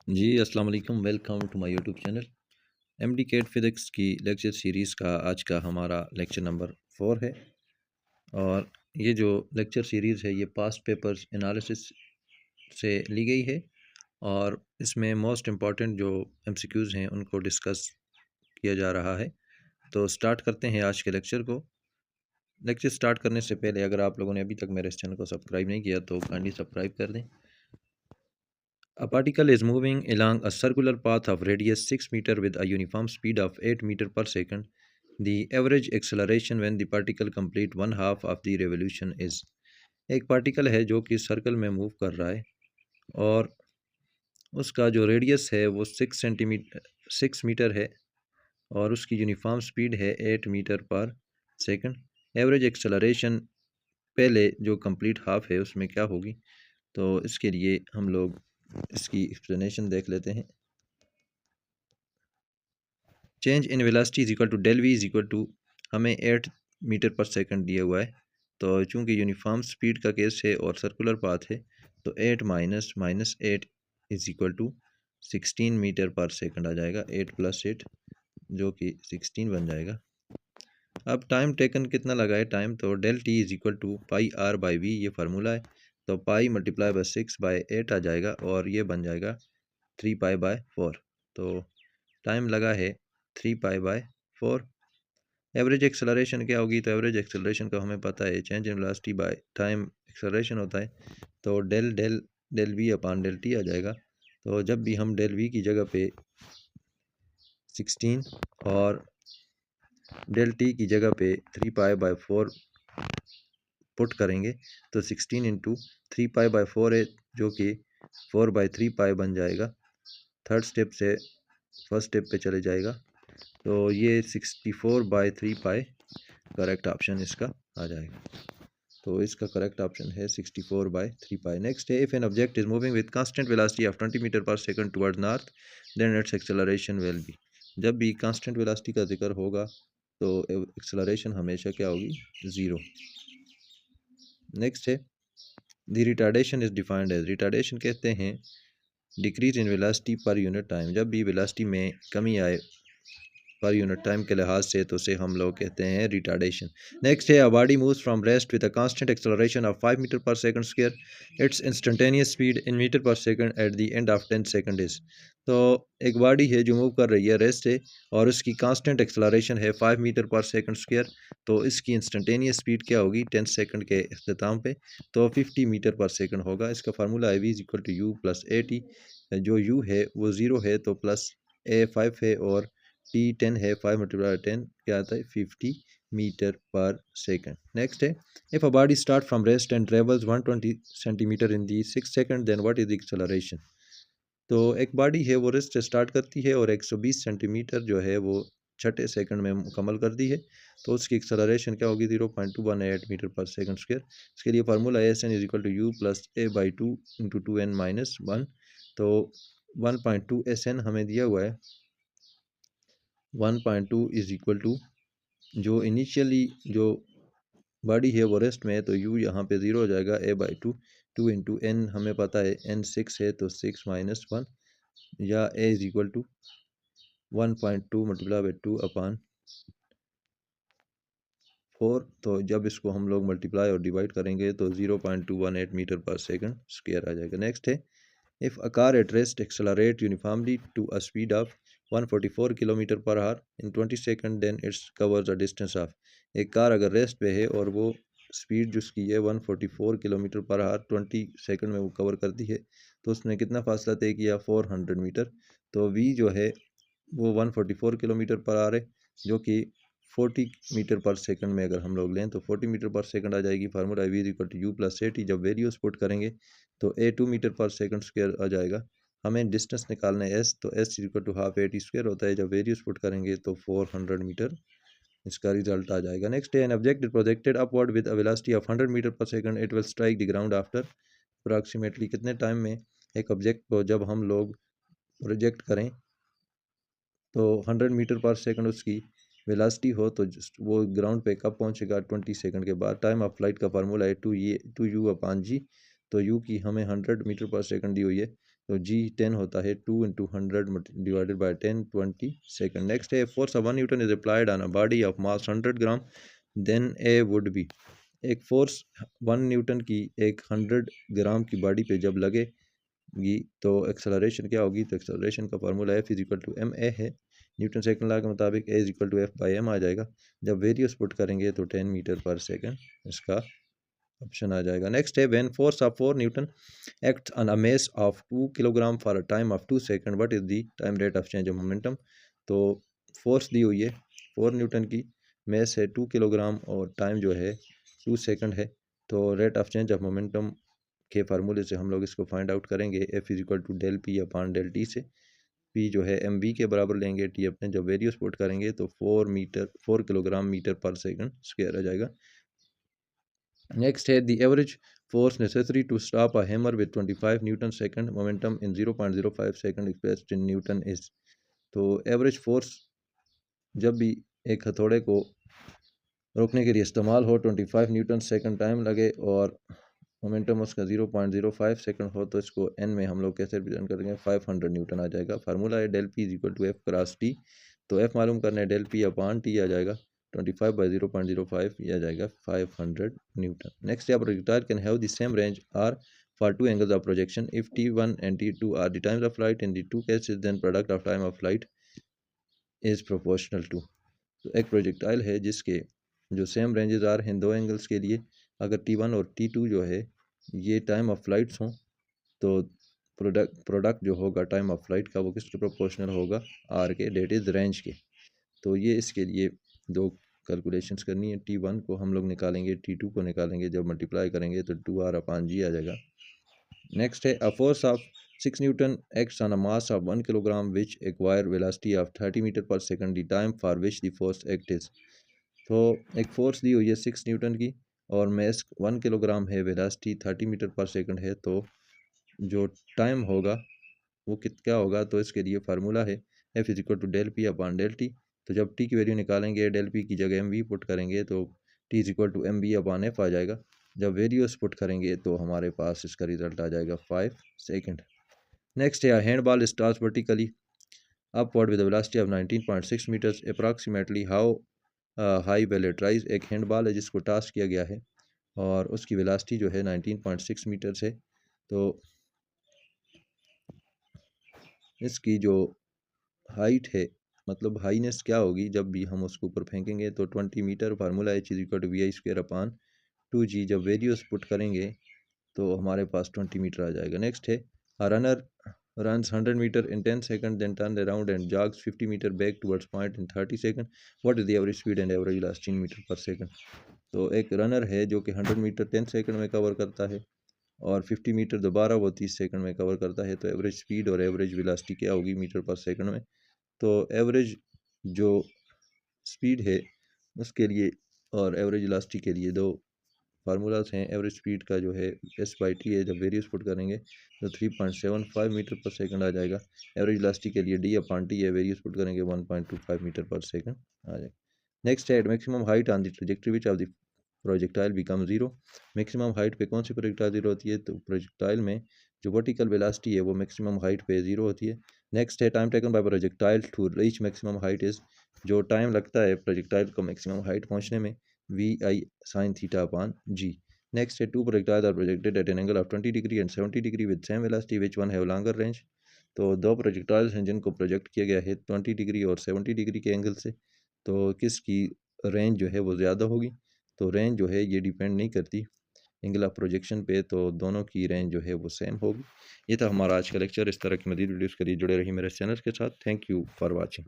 जी अस्सलाम वालेकुम, welcome to my YouTube channel. MD CAT physics की लेक्चर सीरीज़ का आज का हमारा लेक्चर नंबर 4 है। और ये जो लेक्चर सीरीज़ है ये पास्ट पेपर्स एनालिसिस से ली गई है और इसमें मोस्ट इम्पॉर्टेंट जो एमसीक्यूज़ हैं उनको डिस्कस किया जा रहा है। तो स्टार्ट करते हैं आज के लेक्चर को। लेक्चर स्टार्ट करने से पहले अगर आप लोगों ने अभी तक मेरे इस चैनल को सब्सक्राइब नहीं किया तो काइंडली सब्सक्राइब कर दें। A particle is moving along a circular path of radius 6 meter with a uniform speed of 8 meter per second. The average acceleration when the particle complete one half of the revolution is। एक particle है जो कि circle में move कर रहा है और उसका जो रेडियस है वो 6 मीटर है और उसकी यूनिफॉर्म स्पीड है 8 मीटर पर सेकंड। एवरेज एक्सेलरेशन पहले जो कंप्लीट हाफ है उसमें क्या होगी, तो इसके लिए हम लोग इसकी एक्सप्लेनेशन देख लेते हैं। Change in velocity is equal to del V is equal to, हमें 8 मीटर पर सेकंड दिया हुआ है। तो चूंकि यूनिफॉर्म स्पीड का केस है और सर्कुलर पाथ है तो 8 minus minus 8 is equal to 16 meter पर सेकंड आ जाएगा। 8 प्लस 8 जो कि 16 बन जाएगा। अब टाइम टेकन कितना लगा है टाइम, तो del T is equal to pi R by V, ये फार्मूला है। तो पाई मल्टीप्लाई बाई 6/8 आ जाएगा और ये बन जाएगा 3 पाई बाय 4। तो टाइम लगा है 3 पाई बाय 4। एवरेज एक्सेलरेशन क्या होगी, तो एवरेज एक्सेलरेशन का हमें पता है change in velocity by time acceleration होता है। तो del del del V upon del T आ जाएगा। तो जब भी हम डेल वी की जगह पे 16 और डेल टी की जगह पे 3 पाई बाय 4 पुट करेंगे तो 16 इंटू 3 पाई बाय 4 है जो कि 4/3 पाई बन जाएगा। थर्ड स्टेप से फर्स्ट स्टेप पे चले जाएगा तो ये 64/3 पाई करेक्ट ऑप्शन इसका आ जाएगा। तो इसका करेक्ट ऑप्शन है 64/3 पाई। नेक्स्ट है, if an object is moving with constant velocity of 20 metre पर second toward north then its acceleration will be. जब भी कांस्टेंट वेलोसिटी का जिक्र होगा तो एक्सेलरेशन हमेशा क्या होगी, 0। नेक्स्ट है, the retardation is defined as, retardation कहते हैं डिक्रीज इन वेलोसिटी पर यूनिट टाइम। जब भी वेलोसिटी में कमी आए पर यूनिट टाइम के लिहाज से तो उसे हम लोग कहते हैं रिटार्डेशन। नेक्स्ट है, a body moves from rest with a constant acceleration of 5 metre पर second square. Its instantaneous speed in metre पर second at the end of 10 second is. तो एक बॉडी है जो मूव कर रही है रेस्ट से और उसकी कांस्टेंट एक्सेलरेशन है 5 मीटर पर सेकंड स्क्वायर। तो इसकी इंस्टेंटेनियस स्पीड क्या होगी 10 सेकंड के अख्ताम पे, तो 50 मीटर पर सेकंड होगा। इसका फार्मूला है V is equal to U plus A T. जो यू है वो 0 है तो प्लस ए 5 है और टी 10 है। 5 मल्टीप्लाई 10 क्या आता है 50 मीटर पर सेकंड। नेक्स्ट है, if a body start from rest and travels 120 centimeter in the 6 second then what is the acceleration. तो एक बॉडी है वो रेस्ट से स्टार्ट करती है और 120 सेंटीमीटर जो है वो छठे सेकंड में मुकम्मल कर दी है तो उसकी एक्सेलरेशन क्या होगी 0.218 मीटर पर सेकंड स्क्वायर। इसके लिए फार्मूला है S N is equal to U plus A by 2 into 2n-1। तो 1.2 एस एन हमें दिया हुआ है। 1.2 इज इक्वल टू जो इनिशियली जो बॉडी है वो रेस्ट में है तो u यहाँ पे 0 हो जाएगा a बाई 2। 2 इंटू एन हमें पता है n 6 है तो 6-1 या a is equal to 1.2 multiply by 2 upon 4। तो जब इसको हम लोग मल्टीप्लाई और डिवाइड करेंगे तो 0.218 मीटर पर सेकंड स्क्वायर आ जाएगा। नेक्स्ट है, if a car at rest accelerate uniformly to a speed of 144 kilometre per hour in 20 second then it covers a distance of। एक कार अगर रेस्ट पे है और वो स्पीड जिसकी है 144 किलोमीटर पर आवर 20 सेकंड में वो कवर करती है तो उसने कितना फासला तय किया 400 मीटर। तो v जो है वो 144 किलोमीटर पर आवर है जो कि 40 मीटर पर सेकंड में अगर हम लोग लें तो 40 मीटर पर सेकंड आ जाएगी। Formula V equal to U plus A T. जब वेरियोस पुट करेंगे तो ए 2 मीटर पर सेकंड स्क्वायर आ जाएगा। हमें डिस्टेंस निकालना है एस, तो S equal to half A T square होता है। जब वेरियोस पुट करेंगे तो 400 मीटर इसका रिजल्ट आ जाएगा। नेक्स्ट है, an object is projected upward with a velocity of 100 metre पर second it will strike the ground after approximately. कितने टाइम में एक ऑब्जेक्ट को जब हम लोग प्रोजेक्ट करें तो 100 मीटर पर सेकंड उसकी वेलोसिटी हो तो वो ग्राउंड पे कब पहुंचेगा 20 सेकंड के बाद। टाइम ऑफ फ्लाइट का फार्मूला है 2u अपान जी। तो u की हमें 100 मीटर पर सेकंड दी हुई है तो G10 होता है 2 into 100 divided by 10 20 second. Next है force of 1 newton is applied on a body of mass 100 gram then A would be. एक फोर्स 1 न्यूटन की एक 100 ग्राम की बॉडी पे जब लगेगी तो एक्सेलरेशन क्या होगी? तो एक्सेलरेशन का formula F is equal to M A है। न्यूटन सेकंड लॉ के मुताबिक A is equal to F by M आ जाएगा। जब वेरियस पुट करेंगे तो 10 मीटर पर सेकंड इसका ऑप्शन आ जाएगा। नेक्स्ट है when force of 4 Newton act on a mass of 2 kilogram for a time of 2 second what is the time rate of change of momentum. तो फोर्स दी हुई है 4 Newton की, मास है 2 किलोग्राम और टाइम जो है 2 सेकंड है। तो rate of change of momentum के फार्मूले से हम लोग इसको फाइंड आउट करेंगे। F is equal to del P upon del T से। P जो है mv के बराबर लेंगे, T अपने जब वेरियस पुट करेंगे तो 4 किलोग्राम मीटर पर सेकंड स्क्वायर आ जाएगा। नेक्स्ट है the average force necessary to stop a hammer with 25 Newton second momentum in 0.05 second expressed in Newton is। तो एवरेज फोर्स जब भी एक हथौड़े को रोकने के लिए इस्तेमाल हो 25 न्यूटन सेकंड टाइम लगे और मोमेंटम उसका 0.05 सेकंड हो तो इसको एन में हम लोग कैसे रिप्रेजेंट करेंगे? 500 न्यूटन आ जाएगा। फार्मूला है del P is equal to F cross T. तो एफ मालूम करना है, डेल पी अपॉन टी आ जाएगा 25 बाई 0.05 ये आ जाएगा 500 न्यूटन। नेक्स्ट है projectile can have the same range R for two angles of projection if T1 and T2 are the times of flight in the two cases then product of time of flight is proportional to. तो एक projectile है जिसके जो same ranges are हैं दो angles के लिए, अगर T1 और T2 जो है ये टाइम ऑफ फ्लाइट्स हों तो प्रोडक्ट जो होगा टाइम ऑफ फ्लाइट का वो किसके प्रोपोर्शनल होगा? आर के, डेट इज़ रेंज के। तो ये इसके लिए दो कैलकुलेशंस करनी है। T1 को हम लोग निकालेंगे, T2 को निकालेंगे, जब मल्टीप्लाई करेंगे तो 2r अपॉन जी आ जाएगा। नेक्स्ट है a force of 6 newton acts on a mass of 1 kilogram which acquire velocity of 30 metre पर second the time for which the force act is. तो एक फोर्स दी हुई है 6 न्यूटन की और मास 1 किलोग्राम है, वेलोसिटी 30 मीटर पर सेकंड है, तो जो टाइम होगा वो क्या होगा? तो इसके लिए फार्मूला है F is equal to del P upon del T. तो जब टी की वैल्यू निकालेंगे डेल पी की जगह mv पुट करेंगे तो T is equal to mv upon F आ जाएगा। जब वेरियस पुट करेंगे तो हमारे पास इसका रिजल्ट आ जाएगा 5 सेकंड। नेक्स्ट है hand ball stars vertically upward with velocity of 19.6 meters approximately how high will it rise. एक हैंड बॉल है जिसको टास किया गया है और उसकी वेलोसिटी जो है 19.6 मीटर्स है। तो इसकी जो हाइट है, मतलब हाईनेस क्या होगी जब भी हम उसको ऊपर फेंकेंगे, तो 20 meter. Formula H is equal to V I square upon 2g। जब वेरियस पुट करेंगे तो हमारे पास 20 मीटर आ जाएगा। नेक्स्ट है a runner runs 100 meter in 10 seconds then turns around and jogs 50 meter back towards point in 30 seconds what is the average speed and average velocity in meter per second। तो एक runner है जो कि 100 metre 10 second में cover करता है और 50 metre दोबारा वो 30 सेकंड में कवर करता है, तो एवरेज स्पीड और एवरेज वेलोसिटी क्या होगी मीटर पर सेकंड में? तो एवरेज जो स्पीड है उसके लिए और एवरेज वेलोसिटी के लिए दो फार्मूलाज हैं। एवरेज स्पीड का जो है एस बाई टी है, जब वेरियस पुट करेंगे तो 3.75 मीटर पर सेकंड आ जाएगा। एवरेज वेलोसिटी के लिए डी अपॉन टी है, वेरियस पुट करेंगे 1.25 मीटर पर सेकंड आ जाएगा। नेक्स्ट है maximum height on the trajectory which of the projectile become zero. Maximum height पे कौन सी प्रोजेक्टाइल जीरो होती है? तो प्रोजेक्टाइल में जो वर्टिकल वेलोसिटी है वो मैक्सिमम हाइट पे जीरो होती है। नेक्स्ट है time taken by projectile to reach maximum height is. जो टाइम लगता है प्रोजेक्टाइल को मैक्सिमम हाइट पहुंचने में V I sine theta upon G. Next है two projectiles are projected at an angle of 20 degree and 70 degree with same velocity which one have longer range. तो दो projectiles हैं जिनको प्रोजेक्ट किया गया है 20 डिग्री और 70 डिग्री के एंगल से, तो किसकी रेंज जो है वो ज़्यादा होगी? तो रेंज जो है ये डिपेंड नहीं करती एंगल ऑफ प्रोजेक्शन पे, तो दोनों की रेंज जो है वो सेम होगी। ये था हमारा आज का लेक्चर। इस तरह की मज़ीद वीडियोज़ के लिए जुड़े रहिए मेरे चैनल के साथ। Thank you for watching.